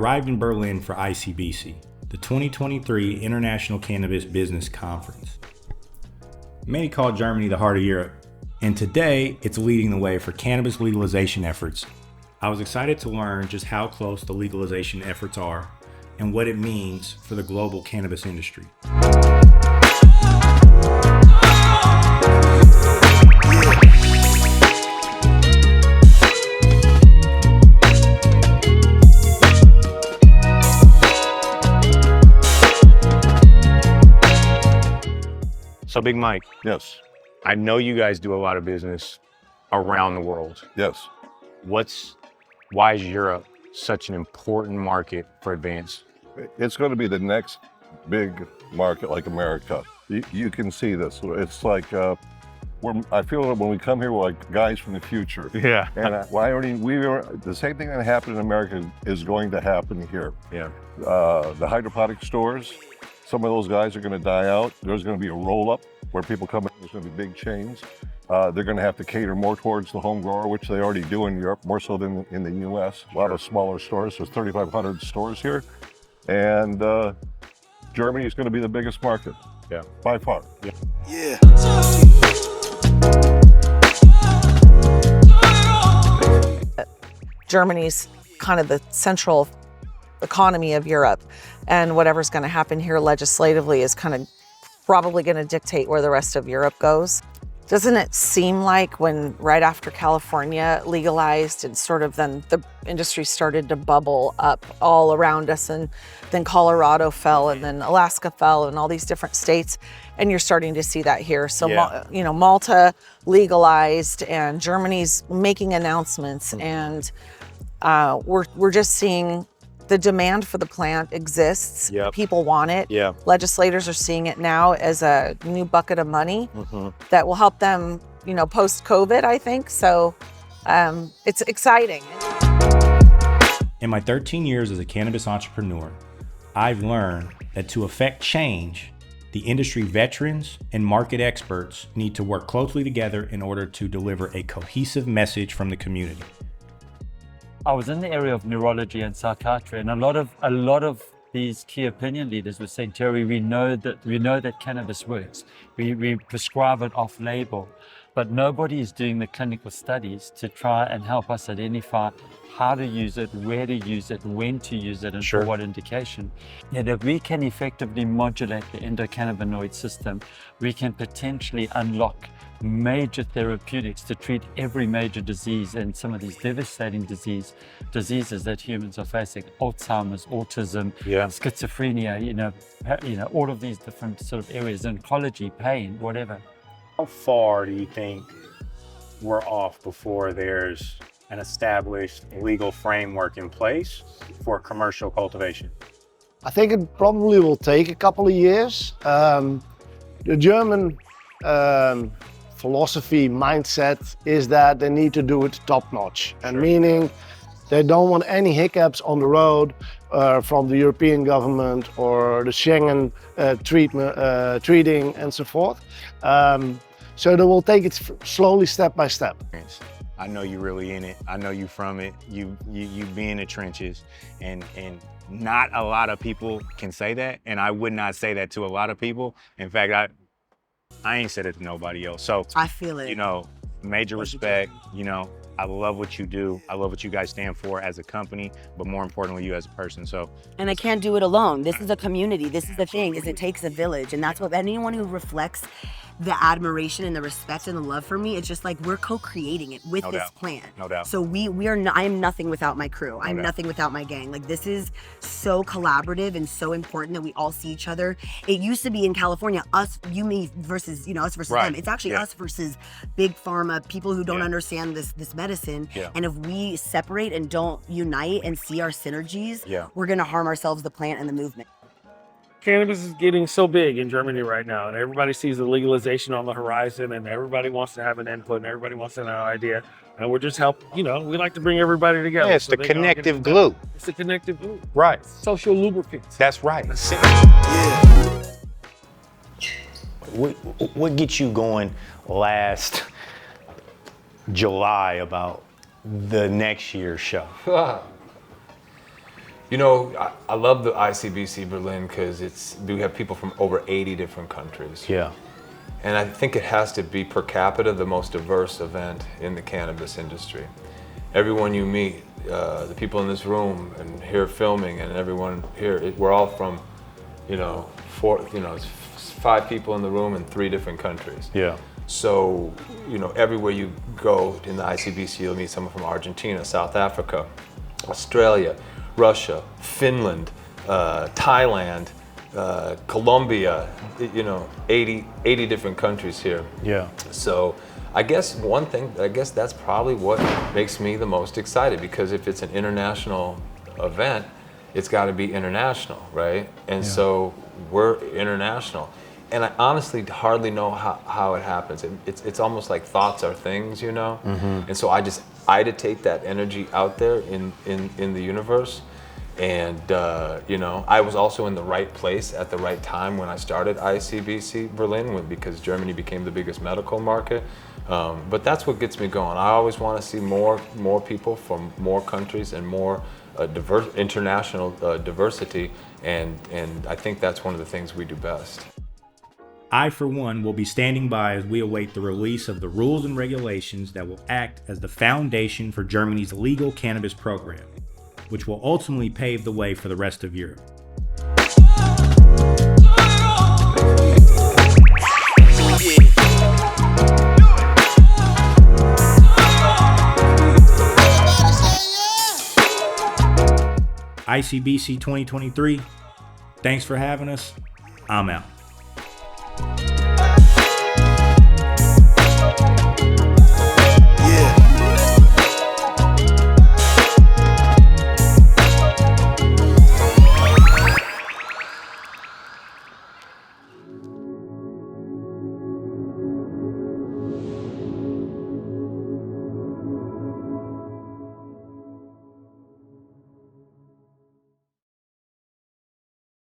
arrived in Berlin for ICBC, the 2023 International Cannabis Business Conference. Many call Germany the heart of Europe, and today it's leading the way for cannabis legalization efforts. I was excited to learn just how close the legalization efforts are and what it means for the global cannabis industry. So Big Mike, Yes. I know you guys do a lot of business around the world. Yes. Why is Europe such an important market for Advance? It's going to be the next big market like America. You can see this. It's like, I feel that when we come here, we're like guys from the future. Yeah. And the same thing that happened in America is going to happen here. Yeah. The hydroponic stores, some of those guys are going to die out. There's going to be a roll-up where people come in. There's going to be big chains. They're going to have to cater more towards the home grower, which they already do in Europe, more so than in the U.S. A lot of smaller stores. There's 3,500 stores here. And Germany is going to be the biggest market. Yeah. By far. Yeah. Germany's kind of the central economy of Europe, and whatever's going to happen here legislatively is kind of probably going to dictate where the rest of Europe goes. Doesn't it seem like when right after California legalized and sort of then the industry started to bubble up all around us, and then Colorado fell and then Alaska fell and all these different states, and you're starting to see that here. So, Yeah. Malta legalized and Germany's making announcements, and we're just seeing the demand for the plant exists. Yep. People want it. Yeah. Legislators are seeing it now as a new bucket of money that will help them, post-COVID, I think. So it's exciting. In my 13 years as a cannabis entrepreneur, I've learned that to affect change, the industry veterans and market experts need to work closely together in order to deliver a cohesive message from the community. I was in the area of neurology and psychiatry, and a lot of these key opinion leaders were saying, Terry, we know that cannabis works. We prescribe it off-label, but nobody is doing the clinical studies to try and help us identify how to use it, where to use it, when to use it, and for what indication. And if we can effectively modulate the endocannabinoid system, we can potentially unlock major therapeutics to treat every major disease and some of these devastating diseases that humans are facing: Alzheimer's, autism, schizophrenia, all of these different sort of areas, oncology, pain, whatever. How far do you think we're off before there's an established legal framework in place for commercial cultivation? I think it probably will take a couple of years. The German philosophy mindset is that they need to do it top notch, and meaning they don't want any hiccups on the road from the European government or the Schengen treating and so forth. So they will take it slowly, step by step. I know you're really in it. I know you from it. You be in the trenches, and not a lot of people can say that, and I would not say that to a lot of people. In fact, I ain't said it to nobody else. So I feel it. Major respect. I love what you do. I love what you guys stand for as a company, but more importantly, you as a person. So, and I can't do it alone. This is a community. This is the thing, is it takes a village. And that's what anyone who reflects the admiration and the respect and the love for me, it's just like we're co-creating it with this plan. No doubt. So I am nothing without my crew. I'm nothing without my gang. Like, this is so collaborative and so important that we all see each other. It used to be in California, us, you, me versus, us versus them. It's actually us versus big pharma, people who don't understand this medicine. Yeah. And if we separate and don't unite and see our synergies, we're gonna harm ourselves, the plant, and the movement. Cannabis is getting so big in Germany right now, and everybody sees the legalization on the horizon, and everybody wants to have an input, and everybody wants to have an idea. And we're just we like to bring everybody together. Yeah, it's the connective glue. It's the connective glue. Right. Social lubricants. That's right. What gets you going last July about the next year's show? You know, I love the ICBC Berlin because we have people from over 80 different countries. Yeah. And I think it has to be per capita the most diverse event in the cannabis industry. Everyone you meet, the people in this room and here filming, and everyone here, we're all from, it's 5 people in the room in 3 different countries. Yeah. So, everywhere you go in the ICBC, you'll meet someone from Argentina, South Africa, Australia, Russia, Finland, Thailand, Colombia, 80 different countries here. Yeah. So I guess that's probably what makes me the most excited, because if it's an international event, it's got to be international, right? And so we're international. And I honestly hardly know how it happens. It's almost like thoughts are things, Mm-hmm. And so I take that energy out there in the universe. And, I was also in the right place at the right time when I started ICBC Berlin, because Germany became the biggest medical market. But that's what gets me going. I always want to see more people from more countries and more international diversity. And I think that's one of the things we do best. I, for one, will be standing by as we await the release of the rules and regulations that will act as the foundation for Germany's legal cannabis program, which will ultimately pave the way for the rest of Europe. ICBC 2023, thanks for having us. I'm out.